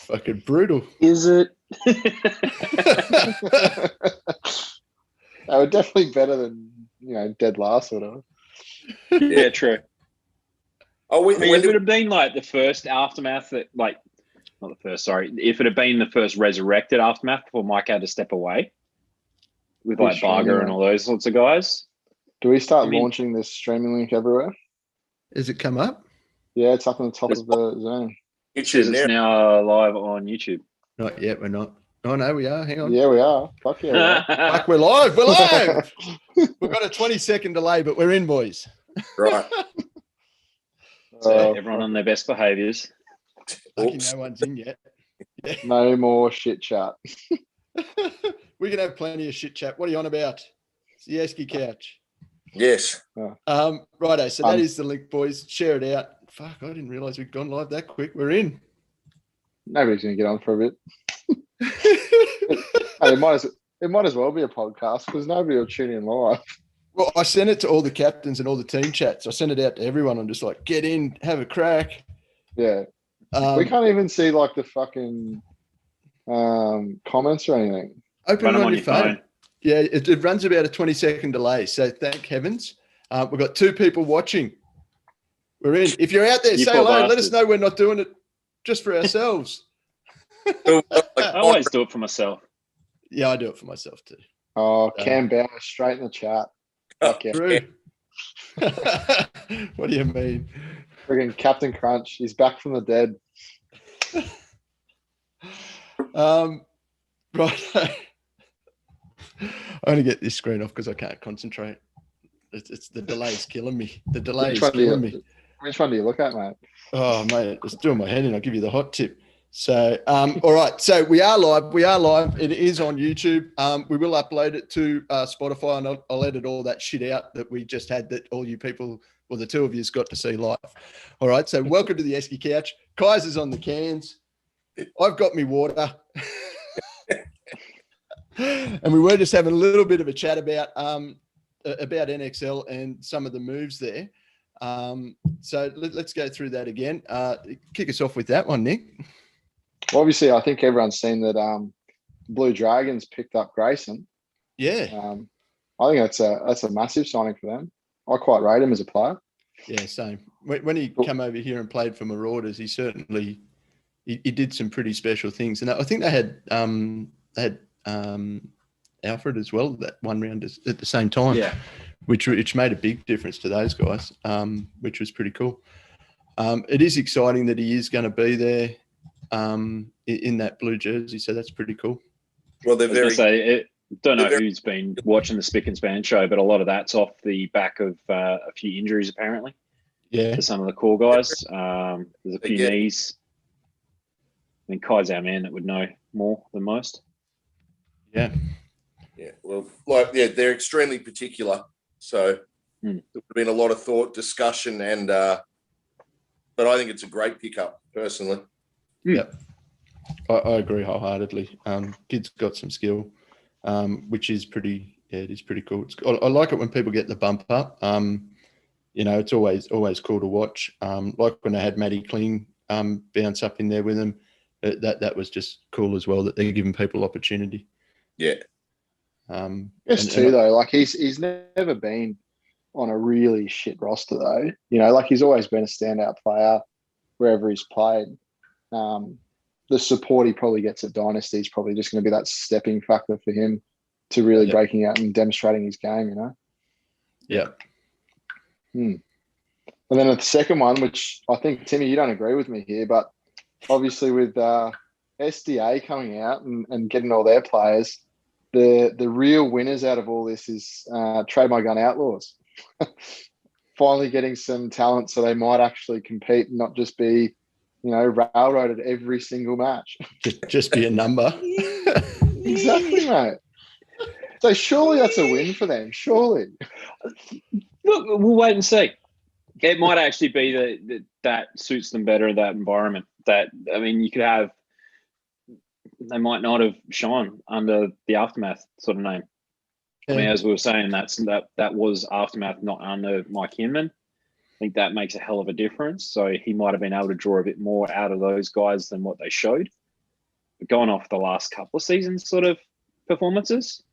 fucking brutal. Is it? They were definitely better than, dead last or whatever. Yeah, true. Oh, if it had been like the first aftermath that, like, not the first, sorry. If it had been the first resurrected aftermath before Mike had to step away with like Barger and all those sorts of guys. Do we start launching this streaming link everywhere? Has it come up? Yeah, it's up on the top of the zone. It's now live on YouTube. Not yet, we're not. Oh, no, we are. Hang on. Yeah, we are. Fuck yeah. Fuck, we're live. We're live. We've got a 20-second delay, but we're in, boys. Right. So everyone on their best behaviours. Lucky no one's in yet. Yeah. No more shit chat. We can have plenty of shit chat. What are you on about? It's the Eski couch. Yes. Righto. So that is the link, boys. Share it out. Fuck, I didn't realise we'd gone live that quick. We're in. Nobody's going to get on for a bit. Hey, it might as well be a podcast because nobody will tune in live. Well, I sent it to all the captains and all the team chats. I sent it out to everyone. I'm just like, get in, have a crack. Yeah. We can't even see like the fucking comments or anything. Open on your phone. Yeah, it runs about a 20-second delay. So thank heavens. We've got 2 people watching. We're in. If you're out there, say hello. Let us know we're not doing it just for ourselves. I always do it for myself. Yeah, I do it for myself too. Oh, Cam Bauer straight in the chat. Oh, true. What do you mean? Friggin' Captain Crunch. He's back from the dead. Right. I only get this screen off because I can't concentrate. It's the delay's killing me. The delay is killing me. Which one do you look at, mate? Oh, mate, it's doing my head in. I'll give you the hot tip. So, all right. So we are live. We are live. It is on YouTube. We will upload it to Spotify, and I'll edit all that shit out that we just had that all you people, well, the 2 of you got to see live. All right. So welcome to the Eski couch. Kaiser's on the cans. I've got me water. And we were just having a little bit of a chat about NXL and some of the moves there. So let's go through that again. Kick us off with that one, Nick. Well, obviously, I think everyone's seen that Blue Dragons picked up Grayson. Yeah. I think that's a massive signing for them. I quite rate him as a player. Yeah, same. When he came over here and played for Marauders, he certainly he did some pretty special things. And I think they had Alfred as well that one round at the same time. Yeah. Which made a big difference to those guys, which was pretty cool. It is exciting that he is going to be there in that blue jersey, so that's pretty cool. Well, they're very. Don't know who's been watching the Spick and Span show, but a lot of that's off the back of a few injuries, apparently. Yeah. For some of the core guys. There's a few knees. I mean, Kai's our man that would know more than most. Yeah. Yeah. Well, they're extremely particular. So there would have been a lot of thought, discussion, and but I think it's a great pickup, personally. Yeah. I agree wholeheartedly. Kid's got some skill. Which is pretty, it is pretty cool. I like it when people get the bump up. It's always cool to watch. Like when I had Matty Kling bounce up in there with him, that was just cool as well that they're giving people opportunity. Yeah. Though, like he's never been on a really shit roster though. Like he's always been a standout player wherever he's played. The support he probably gets at Dynasty is probably just going to be that stepping factor for him to really breaking out and demonstrating his game, Yeah. And then the second one, which I think, Timmy, you don't agree with me here, but obviously with SDA coming out and getting all their players, the real winners out of all this is Trade My Gun Outlaws. Finally getting some talent so they might actually compete and not just be railroaded every single match. Just be a number. Exactly, mate. So surely that's a win for them. Surely. Look, we'll wait and see. It might actually be that suits them better in that environment. You could have. They might not have shone under the Aftermath sort of name. Yeah. I mean, as we were saying, that was Aftermath, not under Mike Hinman. I think that makes a hell of a difference. So he might have been able to draw a bit more out of those guys than what they showed. going off the last couple of seasons sort of performances?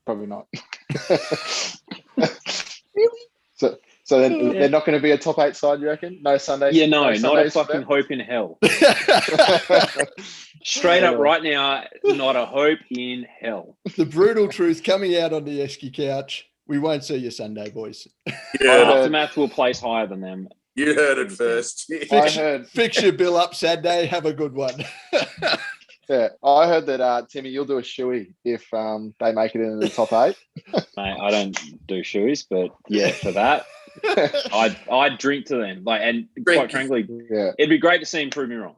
Probably not. Really? So they're not going to be a top 8 side, you reckon? No Sundays? Yeah, no, not a Sundays for fucking them? hope in hell. Straight up right now, not a hope in hell. The brutal truth coming out on the Eski couch. We won't see you Sunday, boys. Aftermath will place higher than them. You heard it first. Fix your bill up Saturday. Have a good one. Yeah, I heard that, Timmy, you'll do a shoey if they make it into the top 8. Mate, I don't do shoeys, but yeah, for that, I'd drink to them. Quite frankly, it'd be great to see him prove me wrong.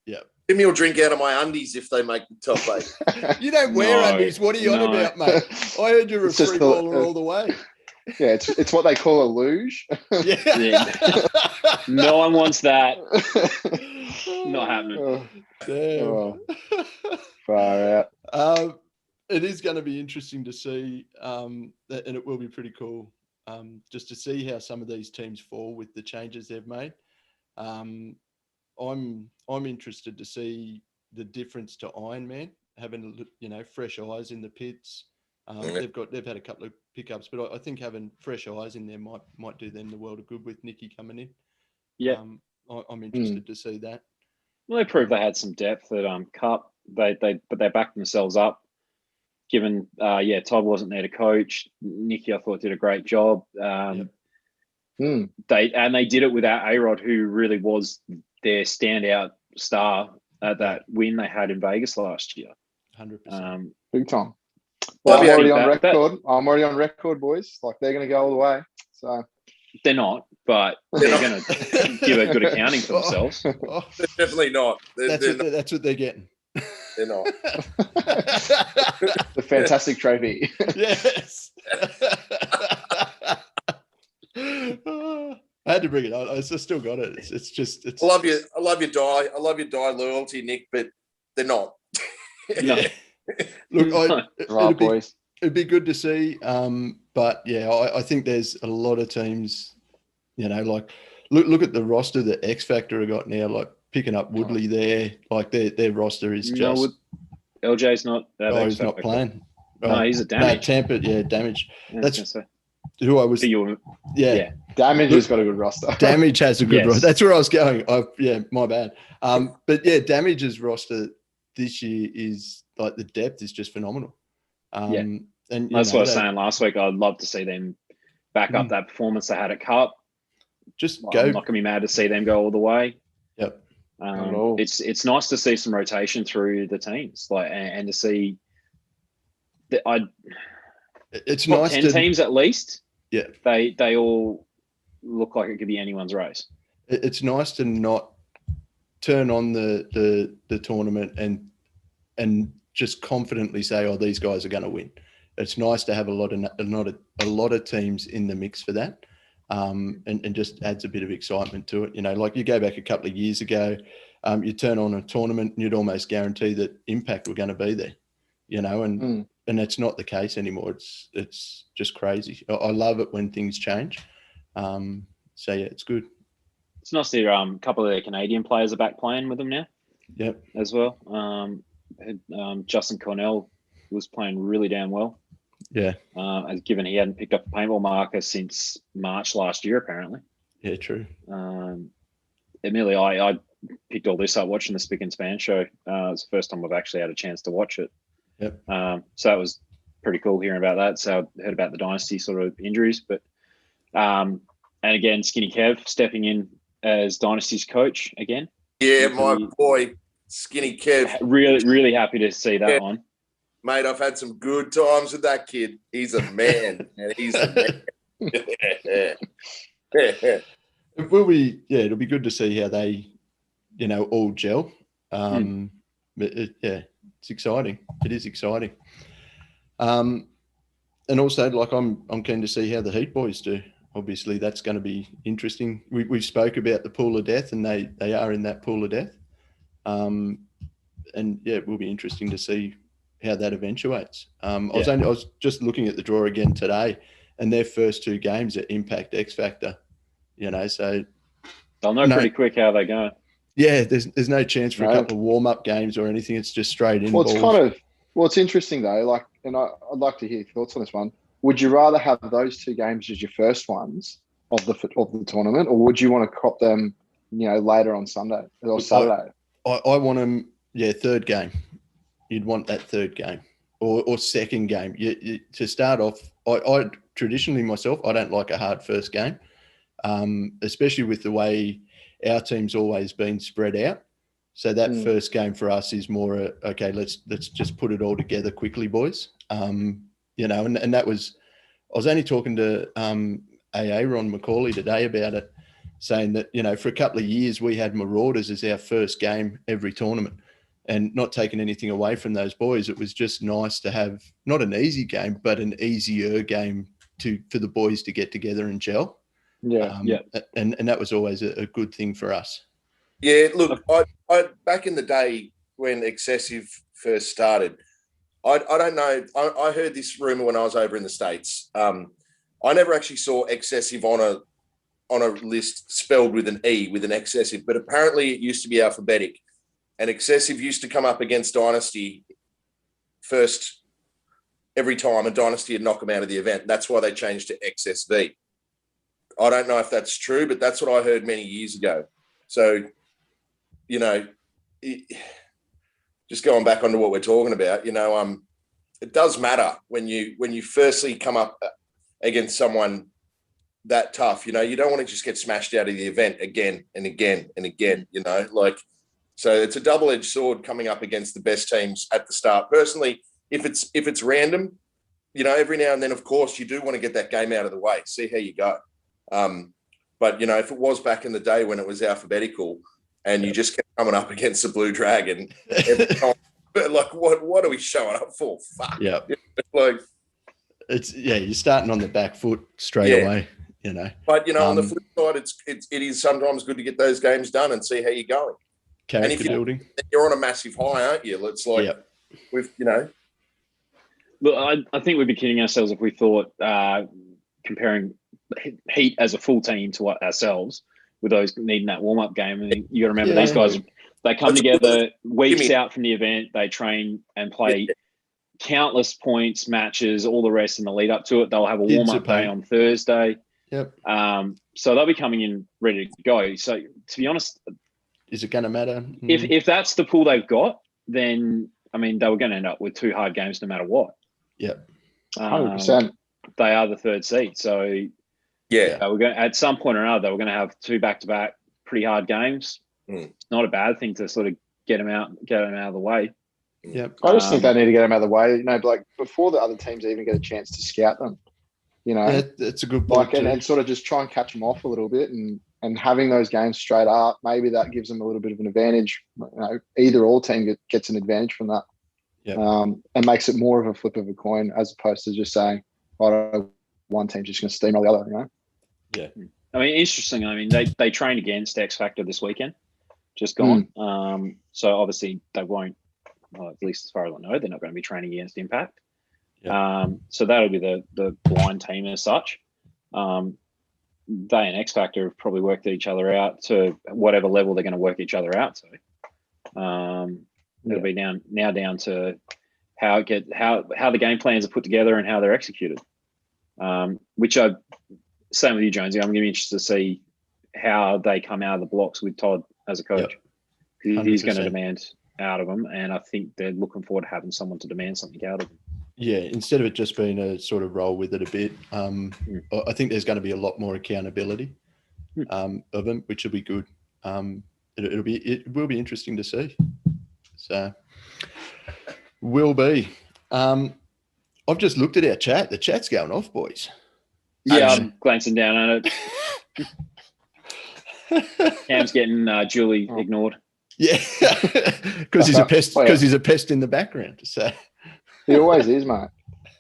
Yeah. Timmy will drink out of my undies if they make the top 8. You don't wear undies. What are you on about, mate? I heard you're a free baller all the way. Yeah, it's what they call a luge. Yeah. No one wants that. Not happening. Damn. Far out. It is going to be interesting to see, and it will be pretty cool just to see how some of these teams fall with the changes they've made. I'm interested to see the difference to Ironman, having fresh eyes in the pits. They've had a couple of pickups, but I think having fresh eyes in there might do them the world of good with Nicky coming in. Yeah, I'm interested to see that. Well, they proved they had some depth at Cup. But they backed themselves up. Given Todd wasn't there to coach. Nicky, I thought, did a great job. They did it without A-Rod, who really was their standout star at that win they had in Vegas last year. 100%. Big time. Well, I'm already on record. I'm already on record, boys. Like, they're going to go all the way. So they're not, but they're going to give a good accounting for themselves. They're definitely not. That's what they're getting. They're not. The fantastic trophy. Yes. I had to bring it on. I still got it. It's I love your die loyalty, Nick, but they're not. No. Look, boys. It'd be good to see. But yeah, I think there's a lot of teams, like look at the roster that X Factor have got now, like picking up Woodley there. Like their roster is just. LJ's not. He's not playing. No, he's a damage. No, tempered, damage. Yeah, that's who I was. Yeah. Damage has got a good roster. Damage has a good roster. That's where I was going. My bad. But yeah, Damage's roster this year is like the depth is just phenomenal. And that's what I was saying last week. I'd love to see them back up that performance they had at Cup. I'm not going to be mad to see them go all the way. Yep. It's nice to see some rotation through the teams, and to see that it's nice 10 teams at least. Yeah, they all look like it could be anyone's race. It's nice to not turn on the tournament and just confidently say, "Oh, these guys are going to win." It's nice to have a lot of teams in the mix for that, and just adds a bit of excitement to it. Like you go back a couple of years ago, you turn on a tournament and you'd almost guarantee that Impact were going to be there, and it's not the case anymore. It's just crazy. I love it when things change. So yeah, it's good. It's nice to hear a couple of their Canadian players are back playing with them now. Yep. As well. Justin Cornell was playing really damn well. Yeah. Given he hadn't picked up a paintball marker since March last year, apparently. Yeah, true. Admittedly, I picked all this up watching the Spick and Span show. It's the first time I've actually had a chance to watch it. Yep. So that was pretty cool hearing about that. So I heard about the Dynasty sort of injuries, but and again, Skinny Kev stepping in as Dynasty's coach again. Yeah, my boy, Skinny Kev. Really, really happy to see that one. Mate, I've had some good times with that kid. He's a man. He's a man. It'll be good to see how they, all gel. It's exciting. It is exciting. And also, like, I'm keen to see how the Heat boys do. Obviously, that's going to be interesting. We've spoke about the pool of death, and they are in that pool of death. And yeah, it will be interesting to see how that eventuates. I was just looking at the draw again today, and their first two games are Impact X Factor. So they'll know pretty quick how they go. Yeah, there's no chance for a No. couple of warm-up games or anything. It's just straight in Well, it's balls. it's interesting though. Like, and I'd like to hear your thoughts on this one. Would you rather have those two games as your first ones of the tournament, or would you want to crop them, later on Sunday or Saturday? I want them, third game. You'd want that third game or second game. To start off, I traditionally myself, I don't like a hard first game, especially with the way our team's always been spread out. So that first game for us is more, okay, let's just put it all together quickly, boys. And that was, I was only talking to AA Ron McCauley today about it, saying that, for a couple of years we had Marauders as our first game every tournament, and not taking anything away from those boys. It was just nice to have not an easy game, but an easier game for the boys to get together and gel. Yeah. And that was always a good thing for us. Yeah, look, I back in the day when Excessive first started, I don't know. I heard this rumor when I was over in the States. I never actually saw Excessive on a list spelled with an E, with an Excessive, but apparently it used to be alphabetic, and Excessive used to come up against Dynasty first every time, and Dynasty would knock them out of the event. That's why they changed to XSV. I don't know if that's true, but that's what I heard many years ago. So, just going back onto what we're talking about, it does matter when you firstly come up against someone that tough. You don't want to just get smashed out of the event again and again and again. So it's a double-edged sword coming up against the best teams at the start. Personally, if it's random, every now and then, of course, you do want to get that game out of the way, see how you go. But if it was back in the day when it was alphabetical and you just kept coming up against the Blue Dragon, every time, like what are we showing up for? Fuck. Yeah. Like, you're starting on the back foot straight away, But on the flip side, it is sometimes good to get those games done and see how you're going. Character building. You're on a massive high, aren't you? It's like we've Look, I think we'd be kidding ourselves if we thought comparing Heat as a full team to ourselves with those needing that warm-up game. I mean, you got to remember these guys, they come together weeks out from the event, they train and play countless points, matches, all the rest in the lead up to it. They'll have a warm-up day on Thursday. Yep. So they'll be coming in ready to go. So to be honest, is it going to matter? If that's the pool they've got, then I mean they were going to end up with two hard games no matter what. Yep. 100%. They are the third seed, so we're going at some point or another. We're going to have two back-to-back pretty hard games. It's not a bad thing to sort of get them out of the way. Yep. I just think they need to get them out of the way. Like before the other teams even get a chance to scout them. That's a good point. And sort of just try and catch them off a little bit, and having those games straight up, maybe that gives them a little bit of an advantage. Either all team gets an advantage from that. Yep. And makes it more of a flip of a coin as opposed to just saying, one team's just going to steamroll the other, Yeah. I mean, interesting. I mean, they trained against X Factor this weekend, just gone. So obviously they won't, at least as far as I know, they're not going to be training against Impact. Yep. So that'll be the blind team as such. They and X Factor have probably worked each other out to whatever level they're going to work each other out to. It'll be now down to how the game plans are put together and how they're executed. Which same with you, Jonesy. I'm going to be interested to see how they come out of the blocks with Todd as a coach. Yep. He's going to demand out of them, and I think they're looking forward to having someone to demand something out of them. Yeah, instead of it just being a sort of roll with it a bit, I think there's going to be a lot more accountability of them, which will be good. It will be interesting to see. So, will be. I've just looked at our chat. The chat's going off, boys. Yeah, I'm glancing down at it. Cam's getting Julie ignored. Yeah, because he's a pest. Because he's a pest in the background. So he always is, mate.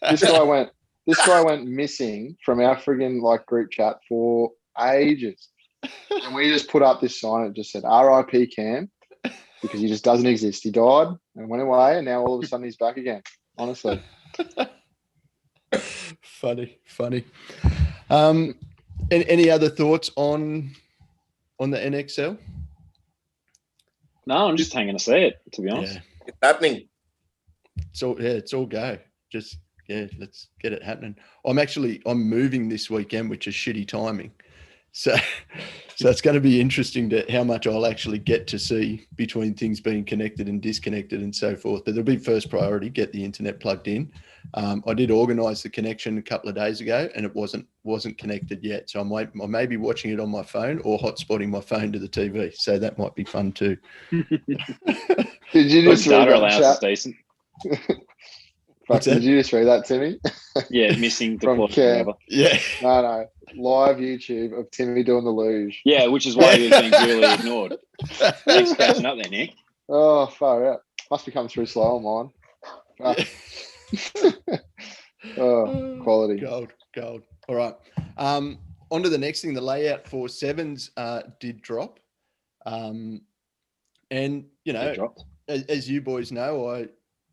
This guy went missing from our friggin' group chat for ages, and we just put up this sign that just said "R.I.P. Cam" because he just doesn't exist. He died and went away, and now all of a sudden he's back again. Honestly. Funny. Any other thoughts on the NXL? No, I'm just hanging to see it, to be honest. Yeah, It's happening. it's all go. Just let's get it happening. I'm moving this weekend, which is shitty timing. So it's going to be interesting to how much I'll actually get to see between things being connected and disconnected and so forth. But there'll be first priority, get the internet plugged in. I did organise the connection a couple of days ago, and it wasn't connected yet. So I may be watching it on my phone or hotspotting my phone to the TV. So that might be fun too. Did you just read data that allowance chat? is decent. Did you just read that, Timmy? Yeah, missing the From quarter Cam. forever. Yeah. No. Live YouTube of Timmy doing the luge. Yeah, which is why he was being duly ignored. Thanks for catching up there, Nick. Oh, far out. Must be coming through slow on mine. Oh, quality. Gold. All right. On to the next thing. The layout for sevens did drop. And, you know, as you boys know,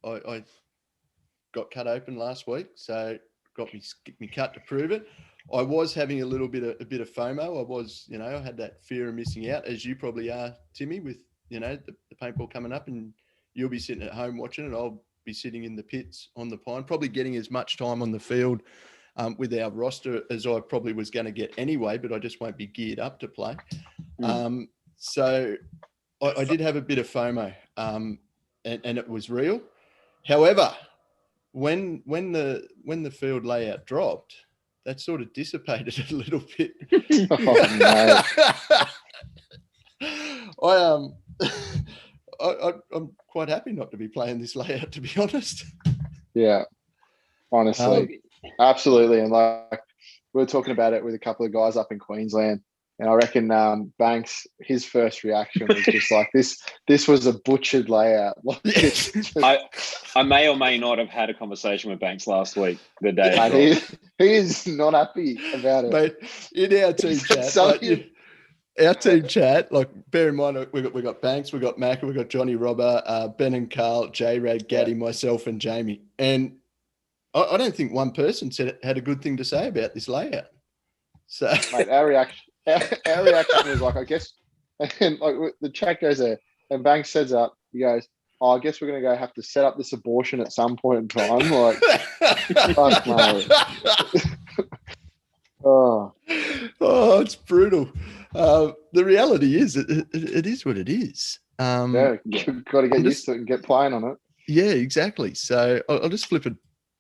I got cut open last week, so got me cut to prove it. I was having a bit of FOMO. I was, you know, I had that fear of missing out, as you probably are, Timmy, with, you know, the paintball coming up, and you'll be sitting at home watching it. I'll be sitting in the pits on the pine, probably getting as much time on the field with our roster as I probably was going to get anyway, but I just won't be geared up to play. So I did have a bit of FOMO, and it was real. However, when the field layout dropped, that sort of dissipated a little bit. Oh, no. I'm quite happy not to be playing this layout, to be honest. Yeah, honestly, absolutely. And like we were talking about it with a couple of guys up in Queensland, and I reckon Banks, his first reaction was just like, this was a butchered layout. Like, I may or may not have had a conversation with Banks last week, the day. He is not happy about it. Mate, in our team chat, our team chat, like, bear in mind, we got Banks, we got Macca, we got Johnny Robber, Ben and Carl, J-Rad, Gatty, myself, and Jamie. And I don't think one person had a good thing to say about this layout. So, mate, our reaction was like, I guess, and like the chat goes there, and Banks says up, he goes, "Oh, I guess we're gonna have to set up this abortion at some point in time." Like, fuck, mate. Oh, it's brutal. The reality is, it is what it is. Got to get used to it and get playing on it. Yeah, exactly. So I'll just flip it.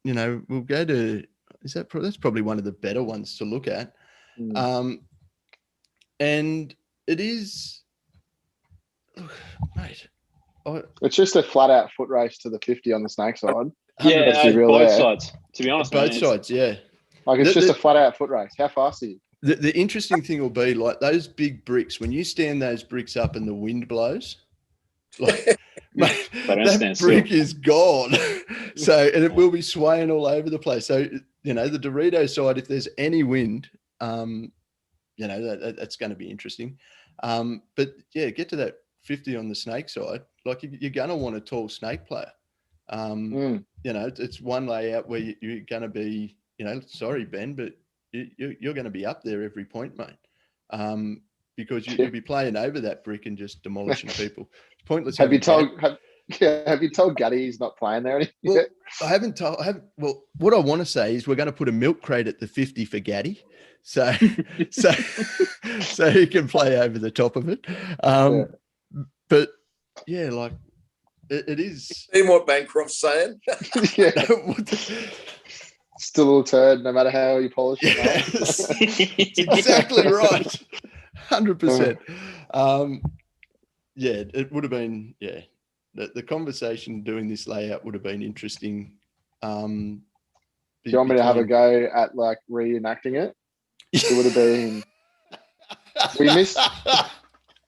You know, we'll go to. That's probably one of the better ones to look at. And it is, mate. It's just a flat out foot race to the 50 on the snake side. Yeah, both sides. To be honest, both sides. Yeah. Like it's just a flat out foot race. How fast are you? The interesting thing will be, like, those big bricks, when you stand those bricks up and the wind blows, like, mate, that brick is gone. So, and it will be swaying all over the place. So, you know, the Dorito side, if there's any wind, you know, that's going to be interesting. But yeah, get to that 50 on the snake side. Like, you're going to want a tall snake player. You know, it's one layout where you're going to be, you know, sorry, Ben, but you're going to be up there every point, mate. Because you'll be playing over that brick and just demolishing people. It's pointless. Have you told Gatty he's not playing there anymore? Well, I haven't. Well, what I want to say is we're going to put a milk crate at the 50 for Gatty, so he can play over the top of it. But yeah, like it is. See what Bancroft's saying? Yeah. Still a little turd, no matter how you polish it. Yes. Exactly right. 100%. Yeah, it would have been. Yeah, the conversation doing this layout would have been interesting. Do you want me to have a go at like reenacting it? It would have been.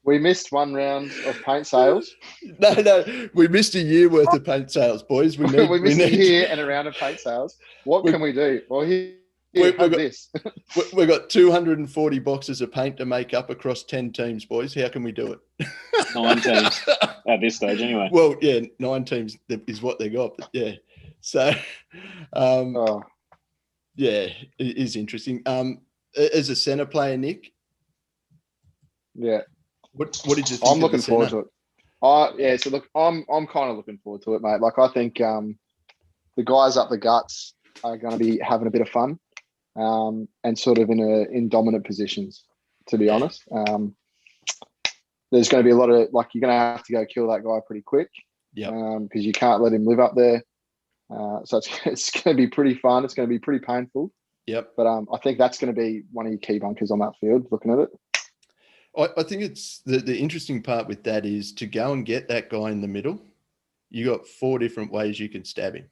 We missed one round of paint sales. No, we missed a year worth of paint sales, boys. We missed a year and a round of paint sales. What can we do? Well, we've got 240 boxes of paint to make up across 10 teams, boys. How can we do it? 9 teams at this stage, anyway. Well, yeah, 9 teams is what they got. But yeah, so yeah, it is interesting. As a centre player, Nick. Yeah. What did you think? I'm looking forward to it. Yeah. So look, I'm kind of looking forward to it, mate. Like I think the guys up the guts are going to be having a bit of fun, and sort of in dominant positions. To be honest, there's going to be a lot of you're going to have to go kill that guy pretty quick. Yeah. Because you can't let him live up there. So it's going to be pretty fun. It's going to be pretty painful. Yep. But I think that's going to be one of your key bunkers on that field. Looking at it. I think it's the interesting part with that is to go and get that guy in the middle. You got 4 different ways you can stab him.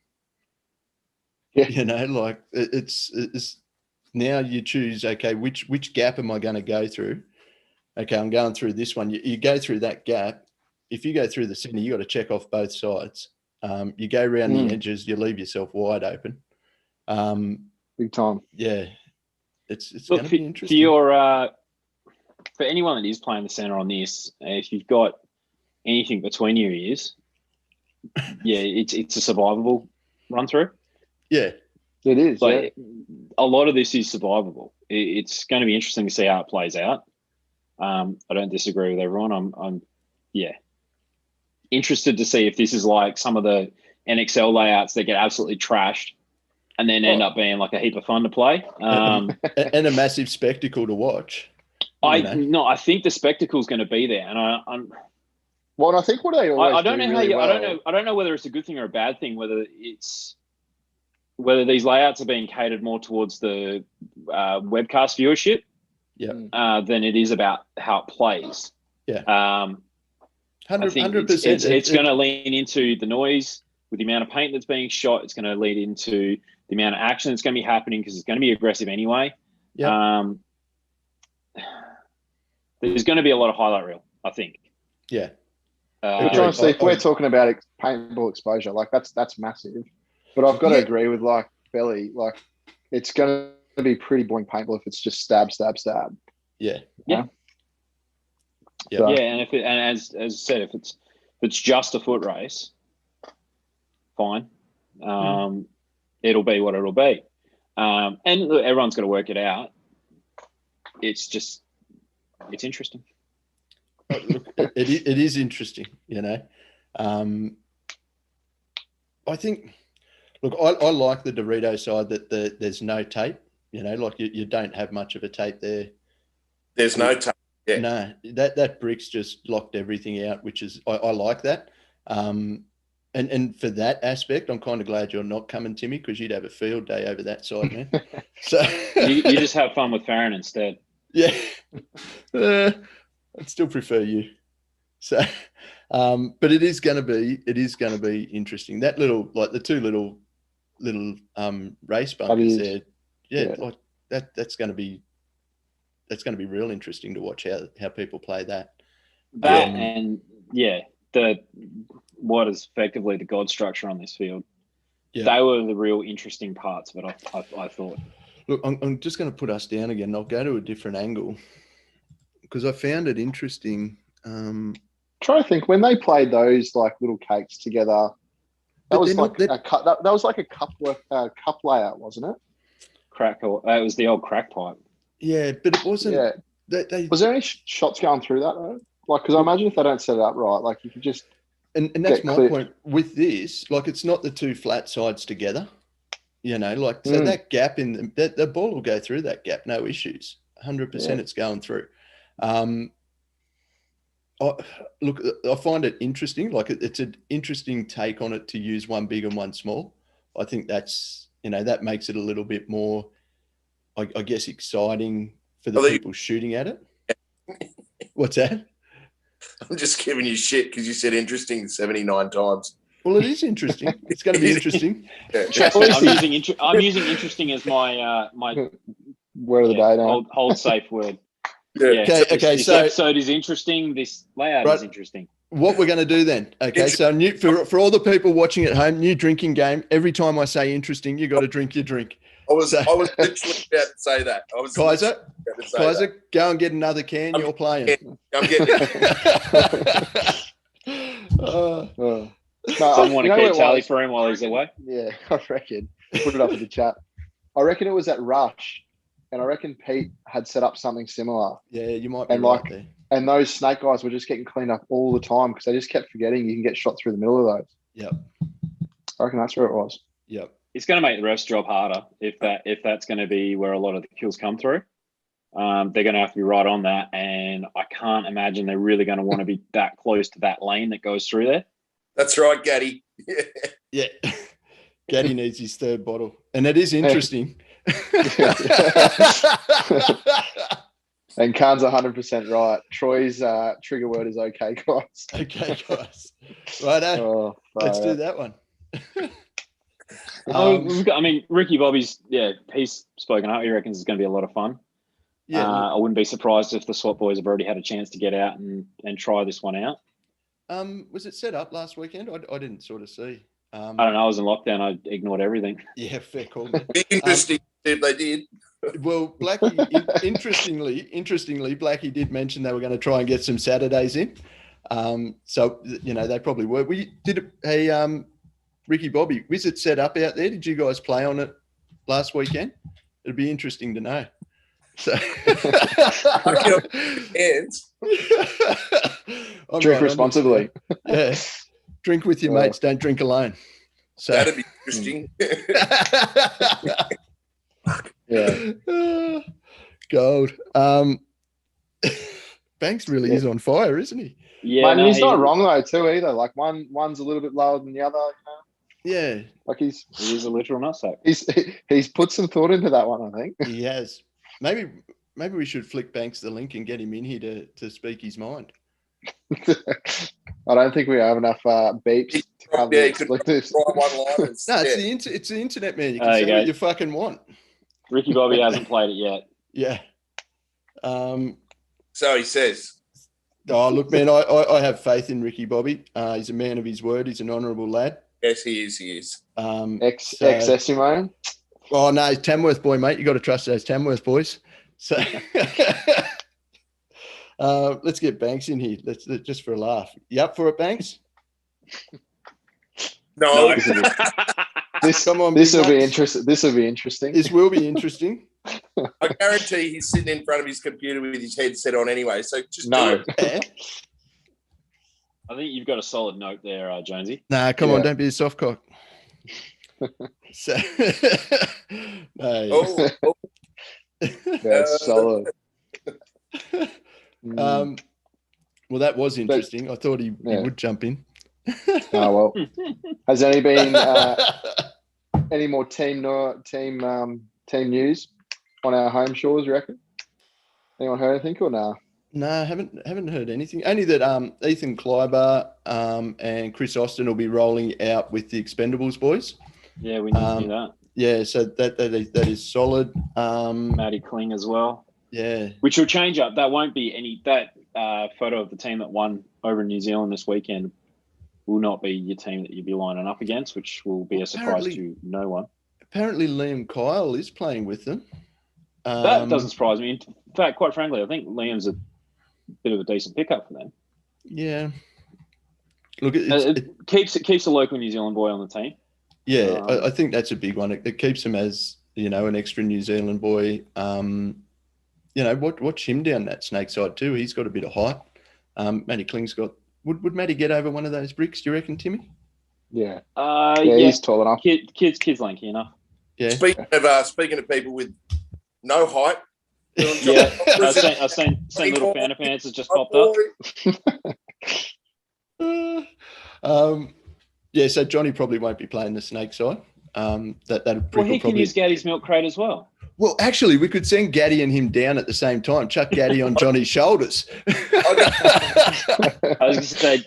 Yeah. You know, like it's now you choose, okay, which gap am I going to go through? Okay, I'm going through this one. You go through that gap. If you go through the center, you got to check off both sides. You go around the edges, you leave yourself wide open. Big time. Yeah. It's going to be interesting. For anyone that is playing the center on this, if you've got anything between your ears, yeah, it's a survivable run through. Yeah, it is. Like a lot of this is survivable. It's going to be interesting to see how it plays out. I don't disagree with everyone. I'm interested to see if this is like some of the NXL layouts that get absolutely trashed and then end up being like a heap of fun to play. And a massive spectacle to watch. I think the spectacle is going to be there, and I think what they always I don't know whether it's a good thing or a bad thing. Whether these layouts are being catered more towards the webcast viewership, than it is about how it plays. Yeah, 100%. It's going to lean into the noise with the amount of paint that's being shot. It's going to lead into the amount of action that's going to be happening because it's going to be aggressive anyway. Yeah. There's going to be a lot of highlight reel, I think. Yeah. We're trying to see if we're talking about paintball exposure, like that's massive. But I've got to agree with Belly, it's going to be pretty boring paintball if it's just stab. Yeah. Yeah. Yeah. So. Yeah, and as I said, if it's just a foot race, fine. It'll be what it'll be. And look, everyone's got to work it out. It's interesting. Look, it is interesting, you know. I think, look, I like the Dorito side that there's no tape, you know, like you don't have much of a tape there. There's no tape. Yeah. No, that brick's just locked everything out, which is, I like that. And for that aspect, I'm kind of glad you're not coming, Timmy, because you'd have a field day over that side, man. So you just have fun with Farron instead. Yeah. I'd still prefer you. So, but it is going to be interesting. That little, like the 2 little race bunkers there. Yeah. Like that's going to be real interesting to watch how people play that. And what is effectively the God structure on this field. Yeah. They were the real interesting parts of it, I thought. Look, I'm just going to put us down again. I'll go to a different angle because I found it interesting. Trying to think when they played those little cakes together. That was like a cup layout, wasn't it? It was the old crack pipe. Yeah, but it wasn't. Yeah. Was there any shots going through that though? Because I imagine if they don't set it up right, you could just. And that's my point with this. It's not the 2 flat sides together. You know, so that gap the ball will go through that gap, no issues. 100% it's going through. Look, I find it interesting. It's an interesting take on it to use one big and one small. I think that's, that makes it a little bit more, I guess, exciting for the people shooting at it. What's that? I'm just giving you shit because you said interesting 79 times. Well, it is interesting. It's going to be interesting. I'm using interesting as my word of the day now. Hold safe word. Yeah. Okay. This episode is interesting. This layout is interesting. What we're going to do then? Okay. So for all the people watching at home, new drinking game. Every time I say interesting, you got to drink your drink. I was literally about to say that. Kaiser, go and get another can. You're playing. I'm getting it. Someone want to keep tally for him while he's away? Yeah, I reckon. Put it up in the chat. I reckon it was at Rush, and I reckon Pete had set up something similar. Yeah, you might be right there. And those snake guys were just getting cleaned up all the time because they just kept forgetting you can get shot through the middle of those. Yep. I reckon that's where it was. Yep. It's going to make the ref's job harder if that's going to be where a lot of the kills come through. They're going to have to be right on that, and I can't imagine they're really going to want to be that close to that lane that goes through there. That's right, Gatty. Yeah. Gatty needs his third bottle. And it is interesting. And Khan's 100% right. Troy's trigger word is okay, guys. Okay, guys. Righto. Let's do that one. I mean, Ricky Bobby's, he's spoken up. He reckons it's going to be a lot of fun. Yeah. I wouldn't be surprised if the SWAT boys have already had a chance to get out and try this one out. Was it set up last weekend? I didn't sort of see. I don't know. I was in lockdown. I ignored everything. Yeah, fair call. Interesting if they did. Well, Blackie, interestingly, Blackie did mention they were going to try and get some Saturdays in. So, they probably were. We did Ricky Bobby, was it set up out there? Did you guys play on it last weekend? It'd be interesting to know. So Hands. Drink responsibly. Yeah. Drink with your mates, don't drink alone. So That'd be interesting. Yeah. Gold. Banks really is on fire, isn't he? Yeah, Man, he's not wrong though, too, either. Like one's a little bit lower than the other. Yeah. Like he is a literal nutsack. He's put some thought into that one, I think. He has. Maybe we should flick Banks the link and get him in here to speak his mind. I don't think we have enough beeps to cover the expletives. It's the internet, man. You can say what you fucking want. Ricky Bobby hasn't played it yet. Yeah. So he says. Oh, look, man, I have faith in Ricky Bobby. He's a man of his word. He's an honourable lad. Yes, he is. Ex-Essimo? Oh, no, he's Tamworth boy, mate. You got to trust those Tamworth boys. So let's get Banks in here. Let's just for a laugh. You up for it, Banks? No. This will be interesting. This will be interesting. This will be interesting. I guarantee he's sitting in front of his computer with his headset on anyway. So just no. I think you've got a solid note there, Jonesy. Nah, come on, don't be a soft cock. So, no. That's solid. Well, that was interesting. I thought he would jump in. Oh well. Has any been any more team news on our home shores? You reckon? Anyone heard anything or no? No, haven't heard anything. Only that Ethan Kleiber and Chris Austin will be rolling out with the Expendables boys. Yeah, we need to do that. Yeah, so that is solid. Matty Kling as well. Yeah, which will change up. That won't be photo of the team that won over in New Zealand this weekend will not be your team that you'll be lining up against, which will be a surprise to no one. Apparently, Liam Kyle is playing with them. That doesn't surprise me. In fact, quite frankly, I think Liam's a bit of a decent pickup for them. Yeah. Look, it keeps a local New Zealand boy on the team. Yeah, I think that's a big one. It keeps him as, an extra New Zealand boy. Watch him down that snake side too. He's got a bit of height. Matty Kling's got. Would Matty get over one of those bricks? Do you reckon, Timmy? Yeah. He's tall enough. Kids lanky enough. Yeah. Speaking of people with no height. Yeah, I've seen little Panda Pants has just popped up. So Johnny probably won't be playing the snake side. He can use Gatty's milk crate as well. Well, actually, we could send Gatty and him down at the same time. Chuck Gatty on Johnny's shoulders. I was going to say,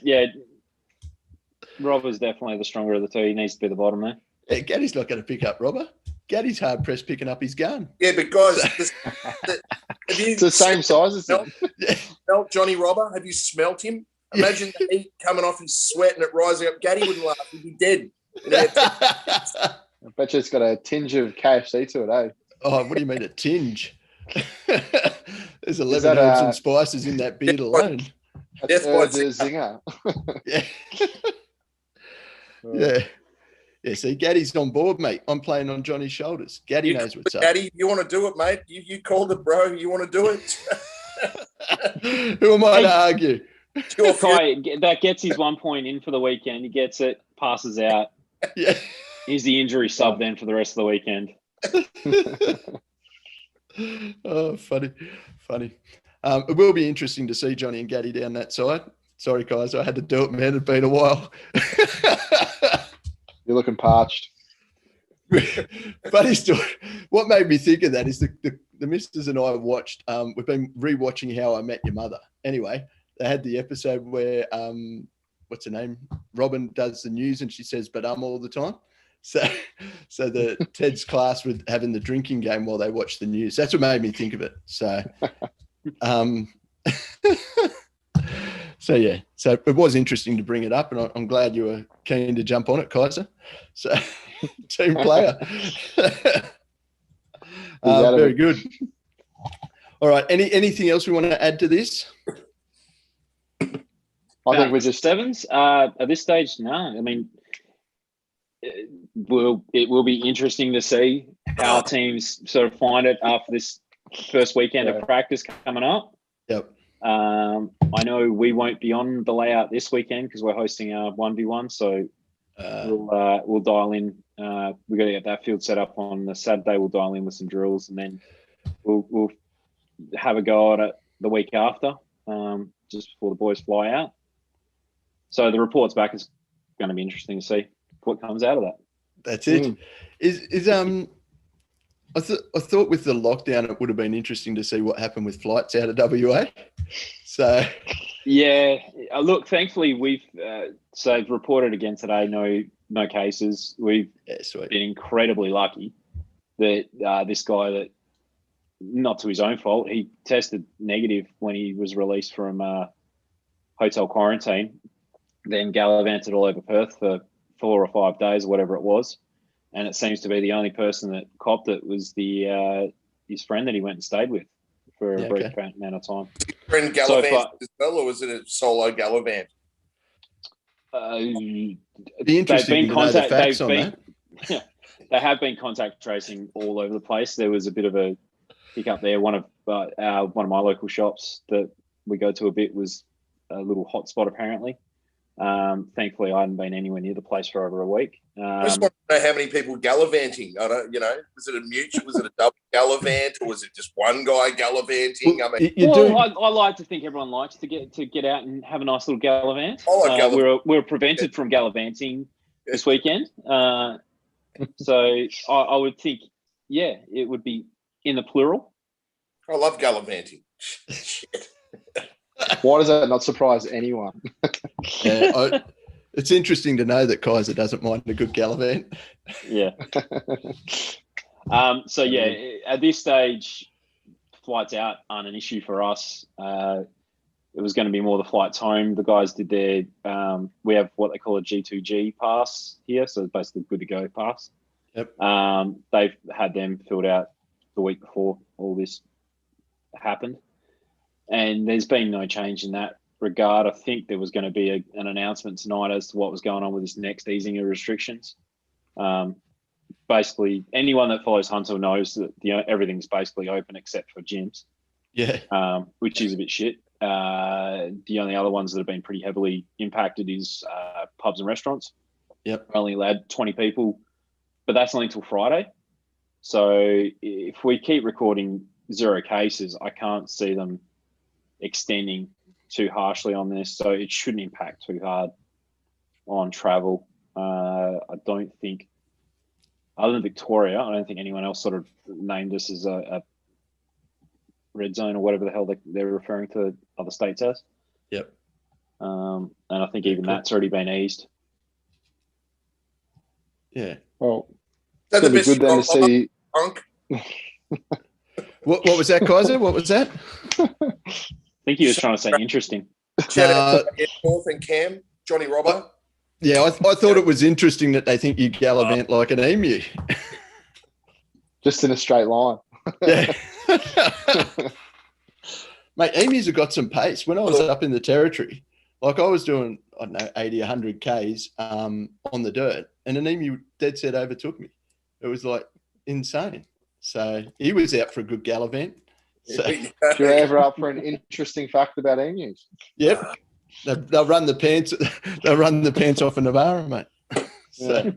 Robber's definitely the stronger of the two. He needs to be the bottom there. Yeah, Gatty's not going to pick up Robber. Gatty's hard pressed picking up his gun. Yeah, but guys, it's the same size as him. Smelt Johnny Robber? Have you smelt him? Imagine the heat coming off his sweat and it rising up. Gatty wouldn't laugh. He'd be dead. I bet you it's got a tinge of KFC to it, eh? Oh, what do you mean a tinge? There's 11 herbs and spices in that beard alone. That's why it's a zinger. Yeah. Yeah. Yeah, see, Gatty's on board, mate. I'm playing on Johnny's shoulders. Gatty knows what's up. Gatty, you want to do it, mate? You called it, bro. You want to do it? Who am I to argue? Kai, that gets his 1 point in for the weekend. He gets it, passes out. Yeah. He's the injury sub then for the rest of the weekend. Oh, funny. It will be interesting to see Johnny and Gatty down that side. Sorry, guys, I had to do it, man. It'd been a while. You're looking parched. Funny story. What made me think of that is the missus and I watched. We've been rewatching How I Met Your Mother. Anyway, they had the episode where what's her name? Robin does the news and she says "but all the time." So the Ted's class were having the drinking game while they watched the news. That's what made me think of it. So, so yeah. So it was interesting to bring it up, and I'm glad you were keen to jump on it, Kaiser. So, team player. Very good. All right. Anything else we want to add to this? I think we're just sevens. At this stage, no. I mean, it will be interesting to see how teams sort of find it after this first weekend of practice coming up. Yep. I know we won't be on the layout this weekend because we're hosting our 1v1, so we'll dial in. We've got to get that field set up on the Saturday. We'll dial in with some drills, and then we'll have a go at it the week after, just before the boys fly out. So the reports back is going to be interesting to see what comes out of that. That's it. I thought with the lockdown it would have been interesting to see what happened with flights out of WA. So yeah, look, thankfully we've so reported again today, no cases. We've been incredibly lucky that this guy, that not to his own fault, he tested negative when he was released from hotel quarantine, then gallivanted all over Perth for 4 or 5 days or whatever it was. And it seems to be the only person that copped it was his friend that he went and stayed with for a brief amount of time. Friend gallivant as well, or was it a solo gallivant? Be interesting to know the facts on that. They have been contact tracing all over the place. There was a bit of a hiccup there. One of my local shops that we go to a bit was a little hotspot apparently. Thankfully, I hadn't been anywhere near the place for over a week. I just want to know how many people gallivanting. I don't, was it a mutual? Was it a double gallivant, or was it just one guy gallivanting? I like to think everyone likes to get out and have a nice little gallivant. We're prevented from gallivanting this weekend, so I would think, it would be in the plural. I love gallivanting. Shit. Why does that not surprise anyone? It's interesting to know that Kaiser doesn't mind a good gallivant. Yeah. At this stage, flights out aren't an issue for us. It was going to be more the flights home. The guys did their, we have what they call a G2G pass here, so it's basically good to go pass. Yep. They've had them filled out the week before all this happened. And there's been no change in that regard. I think there was going to be an announcement tonight as to what was going on with this next easing of restrictions. Basically, anyone that follows Hunter knows that everything's basically open except for gyms. Yeah. Which is a bit shit. The only other ones that have been pretty heavily impacted is pubs and restaurants. Yep. We're only allowed 20 people, but that's only until Friday. So if we keep recording 0 cases, I can't see them extending too harshly on this, so it shouldn't impact too hard on travel. I don't think, other than Victoria, I don't think anyone else sort of named this as a red zone or whatever the hell they're referring to other states as. Yep. And I think even that's already been eased. Yeah. Well, That's it'll be good then to see. What was that, Kaiser? What was that? I think he was trying to say interesting. Shout out to North and Cam, Johnny Robber. Yeah, I thought it was interesting that they think you gallivant like an emu. Just in a straight line. Yeah. Mate, emus have got some pace. When I was up in the territory, like I was doing, 80, 100 Ks on the dirt, and an emu dead set overtook me. It was like insane. So he was out for a good gallivant. So, If you're ever up for an interesting fact about emus. yep, they'll run the pants. They'll run the pants off a Navarro, mate. So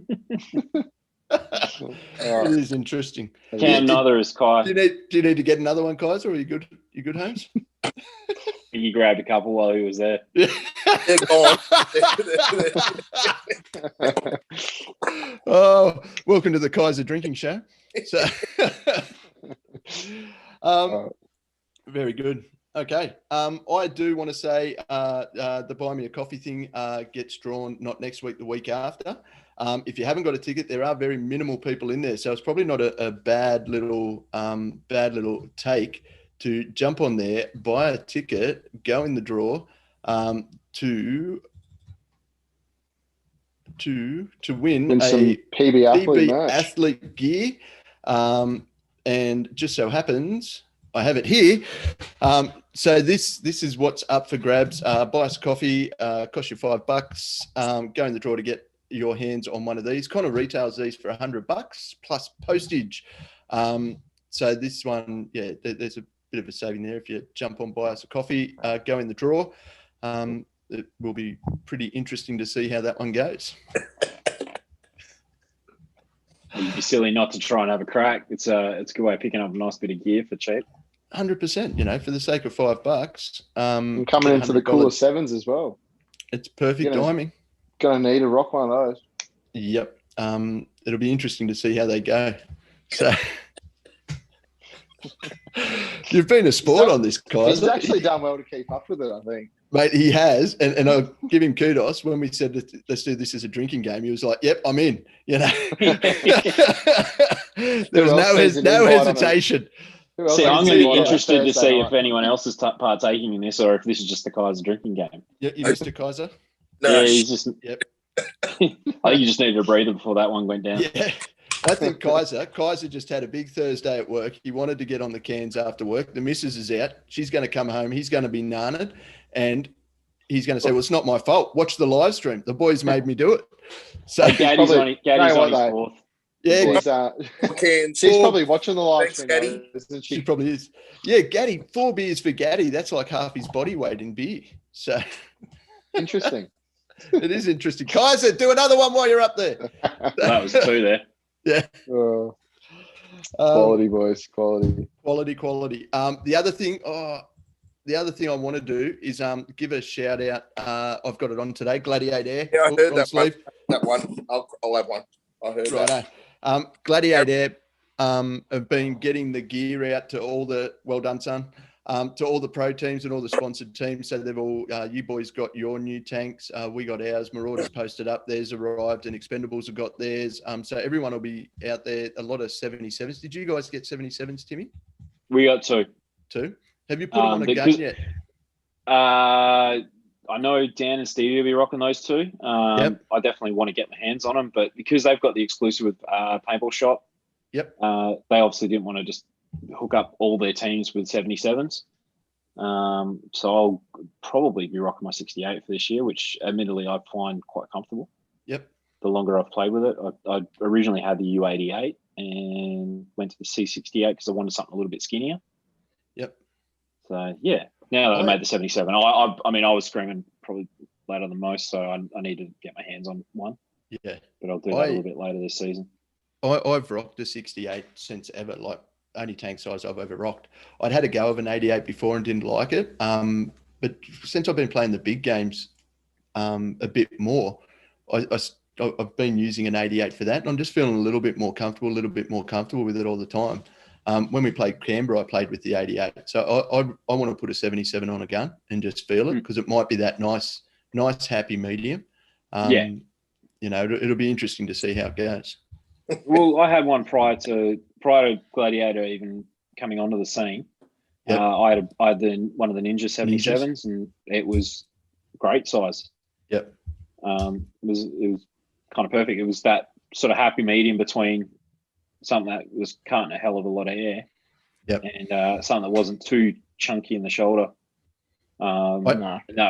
it is interesting. Cam neither is Kai. Do you need to get another one, Kaiser? Or are you good? You good, Holmes? He grabbed a couple while he was there. Yeah. They're gone. Oh, welcome to the Kaiser drinking show. So, very good. Okay. I do want to say the Buy Me a Coffee thing gets drawn not next week, the week after. If you haven't got a ticket, there are very minimal people in there, so it's probably not a bad little take to jump on there, buy a ticket, go in the draw to win some PB athlete merch. Athlete gear. And just so happens, I have it here. So this is what's up for grabs. Buy us a coffee, cost you $5. Go in the draw to get your hands on one of these. Kind of retails these for $100 plus postage. So this one, yeah, there's a bit of a saving there if you jump on Buy Us a Coffee, go in the draw. It will be pretty interesting to see how that one goes. You'd be silly not to try and have a crack. It's a good way of picking up a nice bit of gear for cheap. 100%, for the sake of $5. And coming into the cooler sevens as well. It's perfect timing. Gonna need to rock one of those. Yep. It'll be interesting to see how they go. So you've been a sport on this, guys. He's actually done well to keep up with it, I think. Mate, he has, and I'll give him kudos. When we said let's do this as a drinking game, he was like, "Yep, I'm in." There was no hesitation. See, I'm going to be interested to see if anyone else is partaking in this, or if this is just the Kaiser drinking game. Yeah, you Mr. Kaiser. No, yeah, he's just. Yep. I think you just needed a breather before that one went down. Yeah. I think Kaiser just had a big Thursday at work. He wanted to get on the cans after work. The missus is out. She's going to come home. He's going to be nannered. And he's going to say, well, it's not my fault. Watch the live stream. The boys made me do it. So Gaddy's on his fourth. Yeah. She's probably watching the live stream. Gaddy. Isn't she? She probably is. Yeah, Gaddy, 4 beers for Gaddy. That's like half his body weight in beer. So interesting. It is interesting. Kaiser, do another one while you're up there. That was 2 there. Yeah. Quality, boys. Quality. The other thing I want to do is give a shout out. I've got it on today. Gladiator Air. Yeah, I heard that one. I'll have one. I heard that. Gladiator Air have been getting the gear out to all the well done, son. To all the pro teams and all the sponsored teams. So they've all, you boys got your new tanks. We got ours. Marauders posted up. Theirs arrived and Expendables have got theirs. So everyone will be out there. A lot of 77s. Did you guys get 77s, Timmy? We got 2. 2? Have you put them on a gun yet? I know Dan and Stevie will be rocking those 2. Yep. I definitely want to get my hands on them, but because they've got the exclusive with Paintball Shop, yep. They obviously didn't want to just hook up all their teams with 77s. So I'll probably be rocking my 68 for this year, which admittedly I find quite comfortable. Yep. The longer I've played with it, I originally had the U88 and went to the C68 because I wanted something a little bit skinnier. Yep. So yeah, now that I made the 77, I mean, I was screaming probably later than most, so I need to get my hands on one. Yeah. But I'll do that a little bit later this season. I've rocked a 68 since ever, like only tank size I've ever rocked. I'd had a go of an 88 before and didn't like it. But since I've been playing the big games a bit more, I've been using an 88 for that. And I'm just feeling a little bit more comfortable with it all the time. When we played Canberra, I played with the 88. So I want to put a 77 on a gun and just feel it because it might be that nice, happy medium. It'll be interesting to see how it goes. Well, I had one prior to Gladiator even coming onto the scene. Yep. I had one of the Ninja 77s, and it was great size. Yep. It was kind of perfect. It was that sort of happy medium between something that was cutting a hell of a lot of air, and something that wasn't too chunky in the shoulder. No,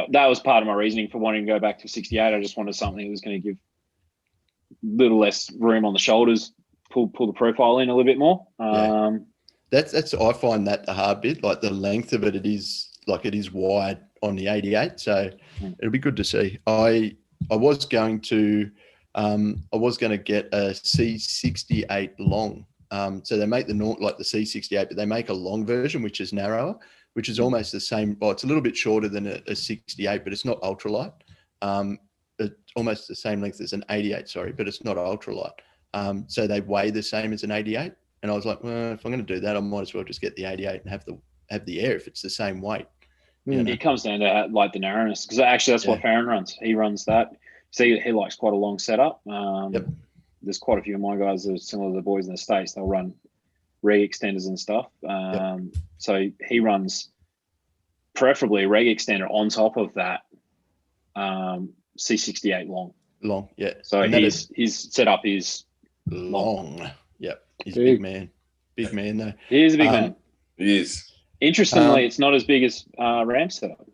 that was part of my reasoning for wanting to go back to 68. I just wanted something that was going to give a little less room on the shoulders, pull the profile in a little bit more. that's I find that the hard bit, like the length of it. It is wide on the 88, so it'll be good to see. I was going to get a C68 long. So they make the C68, but they make a long version which is narrower, which is almost the same. Well, it's a little bit shorter than a 68, but it's not ultralight. It's almost the same length as an 88, sorry, but it's not ultralight. So they weigh the same as an 88. And I was like, well, if I'm going to do that, I might as well just get the 88 and have the air if it's the same weight. You know? It comes down to like the narrowness, because actually that's what Farron runs. He runs that. See, he likes quite a long setup. There's quite a few of my guys that are similar to the boys in the States. They'll run reg extenders and stuff. So he runs preferably a reg extender on top of that C68 long. Long, yeah. So his setup is long. Yep. He's a big man. Big man, though. He is a big man. He is. Interestingly, it's not as big as Ram's setup.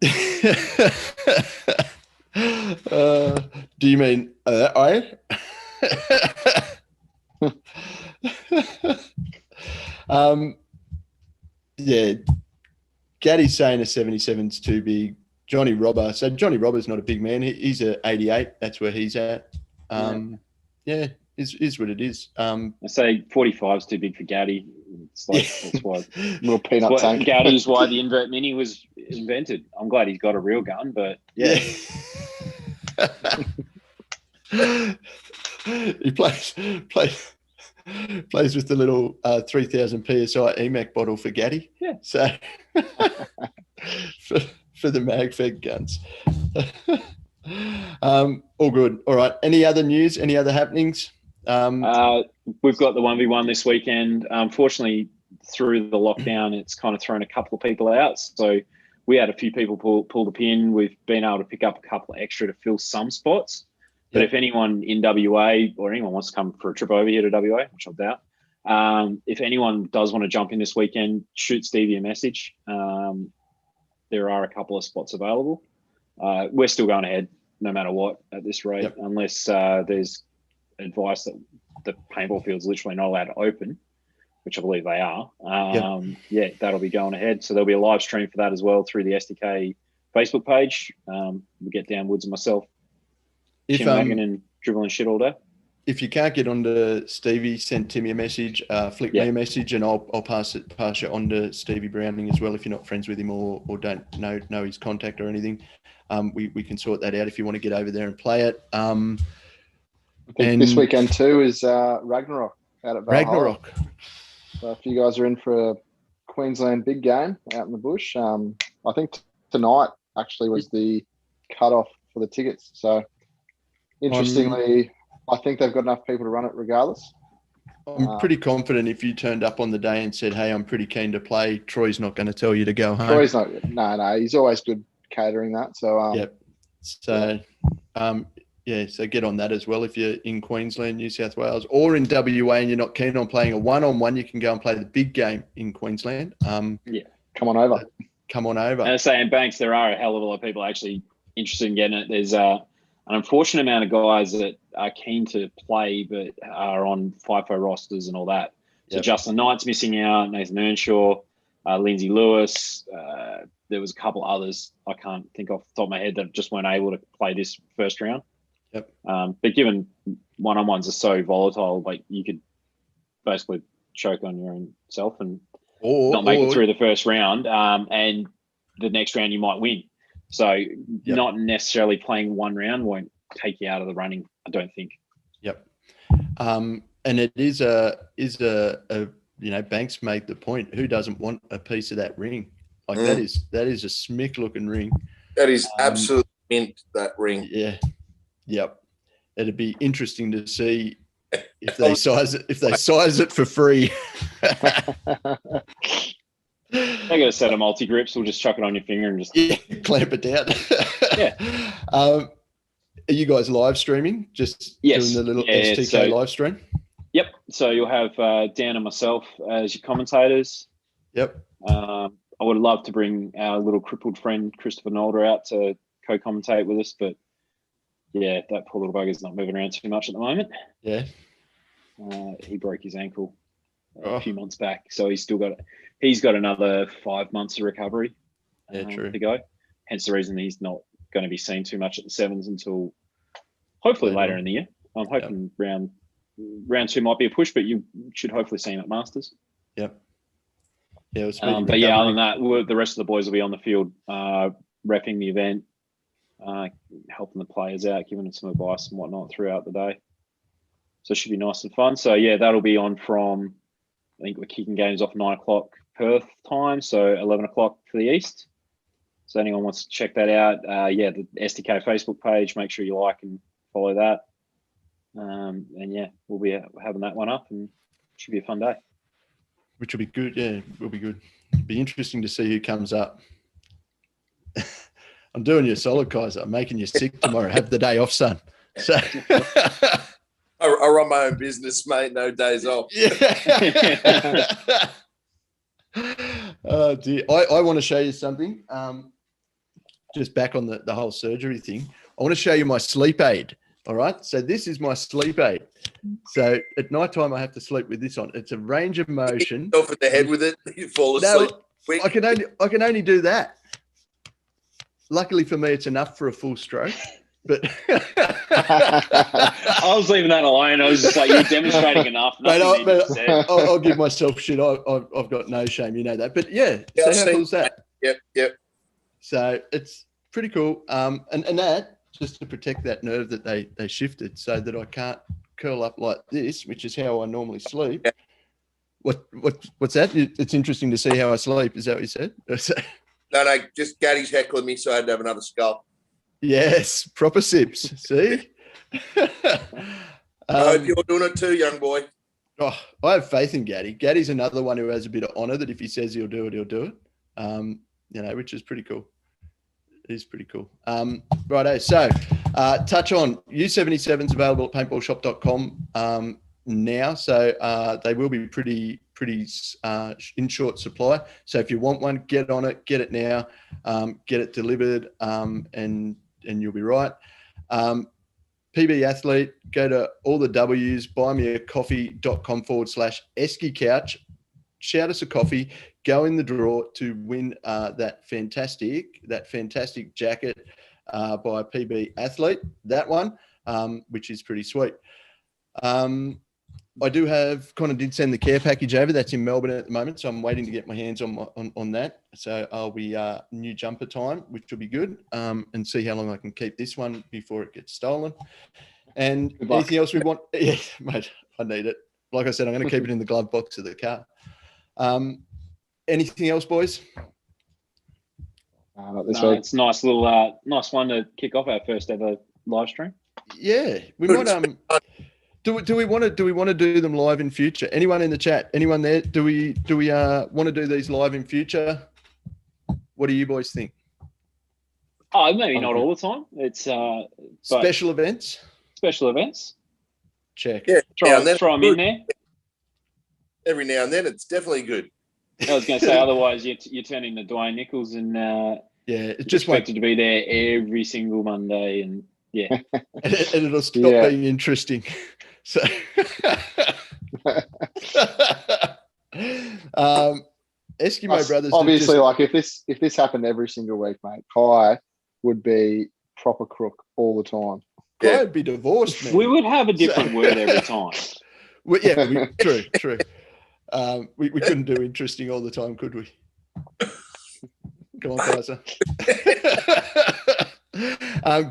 Do you mean I? Yeah. Gatty's saying a 77's too big. Johnny Robber. So Johnny Robber's not a big man. He's a 88. That's where he's at. Is what it is. I say 45's too big for Gatty. It's like that's why little peanut tank. Gatty's why the invert mini was invented. I'm glad he's got a real gun, but yeah. He plays with the little 3000 PSI EMAC bottle for Gatty. Yeah. So for the MagFed guns. All good. All right. Any other news? Any other happenings? We've got the 1v1 this weekend. Unfortunately, through the lockdown, it's kind of thrown a couple of people out. So we had a few people pull the pin. We've been able to pick up a couple of extra to fill some spots. But if anyone in WA or anyone wants to come for a trip over here to WA, which I doubt, if anyone does want to jump in this weekend, shoot Stevie a message. There are a couple of spots available. We're still going ahead no matter what at this rate, unless there's advice that the paintball field's literally not allowed to open, which I believe they are. That'll be going ahead. So there'll be a live stream for that as well through the SDK Facebook page. We get down Woods and myself, wagon and dribbling shit all day. If you can't get onto Stevie, send Timmy a message, flick me a message, and I'll pass it on to Stevie Browning as well. If you're not friends with him or don't know his contact or anything, we can sort that out if you want to get over there and play it. I think this weekend too is Ragnarok out at Valhalla. Ragnarok. So if you guys are in for a Queensland big game out in the bush, I think tonight actually was the cutoff for the tickets. So interestingly, I think they've got enough people to run it regardless. I'm pretty confident if you turned up on the day and said, hey, I'm pretty keen to play, Troy's not going to tell you to go home. Troy's not. No. He's always good catering that. So, So get on that as well. If you're in Queensland, New South Wales, or in WA and you're not keen on playing a one-on-one, you can go and play the big game in Queensland. Come on over. And I say in Banks, there are a hell of a lot of people actually interested in getting it. There's an unfortunate amount of guys that are keen to play but are on FIFO rosters and all that. So Justin Knight's missing out, Nathan Earnshaw, Lindsay Lewis. There was a couple others I can't think off the top of my head that just weren't able to play this first round. But given one-on-ones are so volatile, like you could basically choke on your own self and not make it through the first round, and the next round you might win. So not necessarily playing one round won't take you out of the running, I don't think. And it is a Banks made the point. Who doesn't want a piece of that ring? Like that is a smick looking ring. That is absolutely mint, that ring. Yeah. Yep. It'd be interesting to see if they size it for free. They got a set of multi grips. We'll just chuck it on your finger and just clamp it down. Are you guys live streaming? Just doing the little STK live stream? Yep. So you'll have Dan and myself as your commentators. Yep. I would love to bring our little crippled friend Christopher Nolder out to co-commentate with us, but that poor little bugger's not moving around too much at the moment. Yeah. He broke his ankle a few months back. So he's got another 5 months of recovery to go. Hence the reason he's not going to be seen too much at the sevens until hopefully later in the year. I'm hoping round 2 might be a push, but you should hopefully see him at Masters. Yep. Yeah, but yeah, other than that, the rest of the boys will be on the field, repping the event, helping the players out, giving them some advice and whatnot throughout the day. So it should be nice and fun. So yeah, that'll be on from, I think we're kicking games off 9 o'clock Perth time, so 11 o'clock for the East. So anyone wants to check that out, the SDK Facebook page, make sure you like and follow that. And yeah, we'll be having that one up, and it should be a fun day. Which will be good. Yeah, it will be good. It'll be interesting to see who comes up. I'm doing you a solid, Kaiser. I'm making you sick tomorrow. Have the day off, son. So I run my own business, mate. No days off. Yeah. Oh dear. I want to show you something. Just back on the whole surgery thing. I want to show you my sleep aid. All right. So this is my sleep aid. So at night time, I have to sleep with this on. It's a range of motion. Hit yourself in the head with it. You fall asleep. No, I can only do that. Luckily for me, it's enough for a full stroke. But I was leaving that alone. I was just like, you're demonstrating enough. I'll give myself shit. I've got no shame, you know that. But yeah, so how cool is that? Yep. So it's pretty cool. And that just to protect that nerve that they shifted, so that I can't curl up like this, which is how I normally sleep. Yeah. What's that? It's interesting to see how I sleep. Is that what you said? No, just Gatty's heckling me, so I had to have another skull. Yes, proper sips. See? I hope you're doing it too, young boy. Oh, I have faith in Gatty. Gatty's another one who has a bit of honour that if he says he'll do it, he'll do it. Which is pretty cool. It is pretty cool. Righto. So touch on U77's available at paintballshop.com now. So they will be pretty in short supply. So if you want one, get on it, get it now, get it delivered, and you'll be right. PB Athlete, go to all the W's, buymeacoffee.com/Eski couch, shout us a coffee, go in the draw to win that fantastic jacket by PB Athlete, that one, which is pretty sweet. I do have, Connor did send the care package over. That's in Melbourne at the moment, so I'm waiting to get my hands on that. So I'll be new jumper time, which will be good, and see how long I can keep this one before it gets stolen. And anything else we want? Yeah, mate, I need it. Like I said, I'm going to keep it in the glove box of the car. Anything else, boys? Not this week. It's a nice little, nice one to kick off our first ever live stream. Yeah, we might. Do we want to do them live in future? Anyone in the chat? Anyone there? Do we want to do these live in future? What do you boys think? Oh, maybe not all the time. It's special events. Special events. Check. Yeah, throw them in there. Every now and then, it's definitely good. I was going to say, otherwise you turn into Dwayne Nichols and it's just expected to be there every single Monday, and yeah, and it'll stop being interesting. So, Eskimo brothers. Obviously, like if this happened every single week, mate, Kai would be proper crook all the time. Kai would be divorced, man. We would have a different word every time. True. We couldn't do interesting all the time, could we? Come on, Kaiser.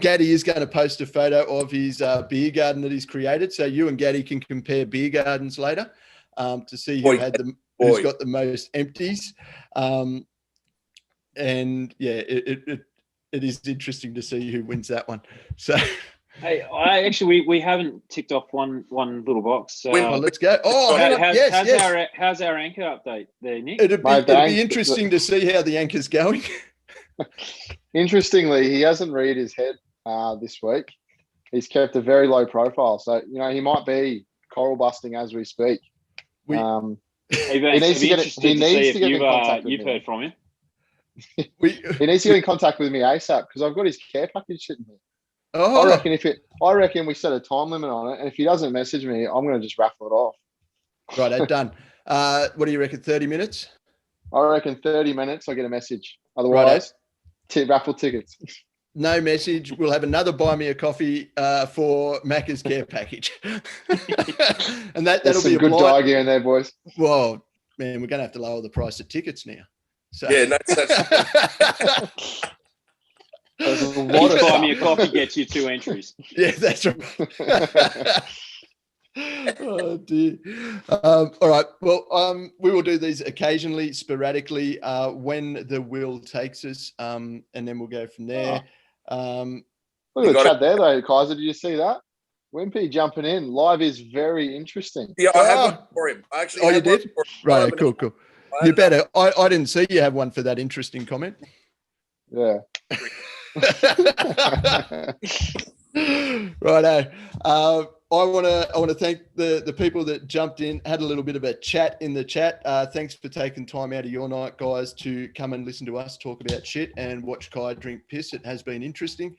Gatty is going to post a photo of his beer garden that he's created, so you and Gatty can compare beer gardens later to see who's got the most empties. And yeah, it is interesting to see who wins that one. So. Hey, we haven't ticked off one little box. Let's go. Oh, how's our anchor update there, Nick? It'd be interesting to see how the anchor's going. Interestingly, he hasn't reared his head this week. He's kept a very low profile, so he might be coral busting as we speak. He needs to get in contact with me. You've heard from him. He needs to get in contact with me ASAP because I've got his care package sitting here. Oh. I reckon we set a time limit on it, and if he doesn't message me, I'm going to just raffle it off. Right, done. What do you reckon? 30 minutes? I reckon 30 minutes. I get a message. Otherwise, raffle tickets. No message. We'll have another buy me a coffee for Macca's care package, and that'll be a good dog gear in there, boys. Well, man, we're going to have to lower the price of tickets now. So. Yeah, that's Buy me a coffee gets you 2 entries. Yeah, that's right. Oh dear. All right. Well, we will do these occasionally, sporadically, when the will takes us, and then we'll go from there. Look at the chat there, though, Kaiser. Did you see that? Wimpy jumping in live is very interesting. Yeah, I have one for him. I actually. You did? Right. Cool. You better. I didn't see you have one for that interesting comment. Yeah. Righto. I want to thank the people that jumped in, had a little bit of a chat in the chat. Thanks for taking time out of your night, guys, to come and listen to us talk about shit and watch Kai drink piss. It has been interesting.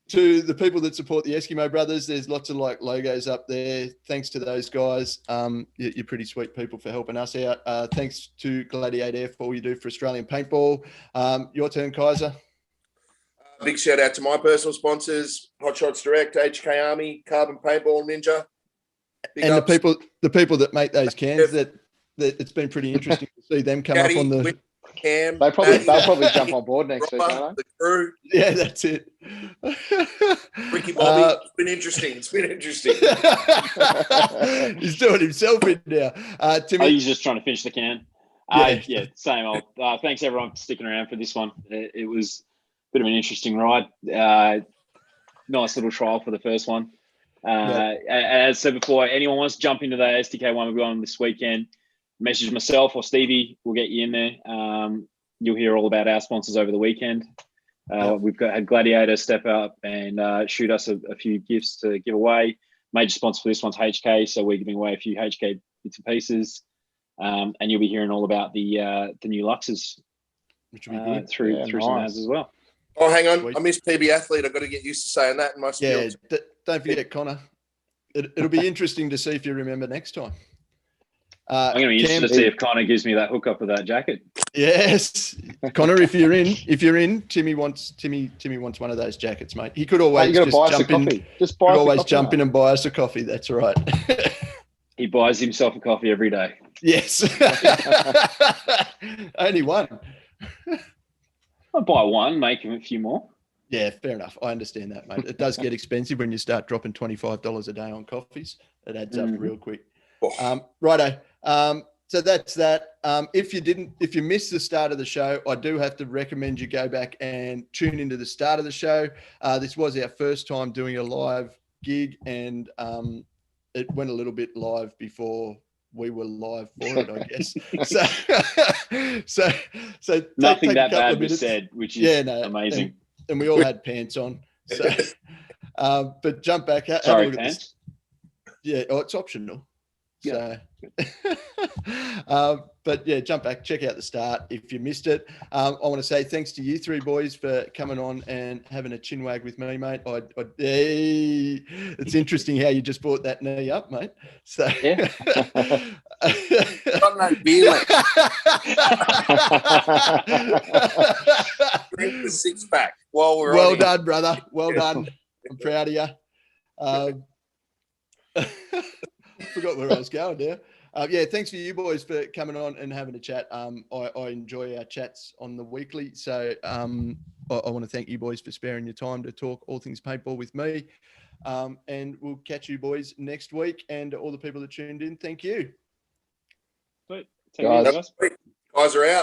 To the people that support the Eskimo Brothers, there's lots of logos up there. Thanks to those guys. You're pretty sweet people for helping us out. Thanks to Gladiator for all you do for Australian Paintball. Your turn, Kaiser. Big shout out to my personal sponsors: Hot Shots Direct, HK Army, Carbon Paintball Ninja, and the people that make those cans. That it's been pretty interesting to see them come Gatty, up on the. Cam, they'll probably jump on board next week, won't they? The crew. Yeah, that's it. Ricky Bobby. It's been interesting. He's doing himself in now. Timmy, he's just trying to finish the can. Yeah, same old. Thanks everyone for sticking around for this one. It was a bit of an interesting ride. Nice little trial for the first one. As I said before, anyone wants to jump into the STK one we'll go on this weekend, message myself or Stevie. We'll get you in there. You'll hear all about our sponsors over the weekend. We've had Gladiator step up and shoot us a few gifts to give away. Major sponsor for this one's HK, so we're giving away a few HK bits and pieces. And you'll be hearing all about the new Luxes, which will be good through some ads as well. Oh, hang on. I missed PB Athlete. I've got to get used to saying that in my spiel. Yeah, don't forget Connor. It'll be interesting to see if you remember next time. I'm going to be interested to see if Connor gives me that hookup of that jacket. Yes, Connor, if you're in, Timmy wants one of those jackets, mate. He could always just jump in. Jump in and buy us a coffee. That's right. He buys himself a coffee every day. Yes, only one. I'll buy one, make him a few more. Yeah, fair enough. I understand that, mate. It does get expensive when you start dropping $25 a day on coffees. It adds up real quick. Righto. So that's that. If you missed the start of the show, I do have to recommend you go back and tune into the start of the show. This was our first time doing a live gig, and it went a little bit live before we were live for it, I guess. So nothing that bad was said, which is amazing. And we all had pants on. So, but jump back. Sorry, pants. It's optional. Yeah. So, but yeah, jump back, check out the start if you missed it. I want to say thanks to you three boys for coming on and having a chin wag with me, mate. It's interesting how you just brought that knee up, mate. So yeah. Got no beer left. Drink the 6-pack while we're well done, brother. Well done. I'm proud of you. Forgot where I was going there. Thanks for you boys for coming on and having a chat. I enjoy our chats on the weekly. So I want to thank you boys for sparing your time to talk all things paintball with me. And we'll catch you boys next week. And all the people that tuned in, thank you. Guys are out.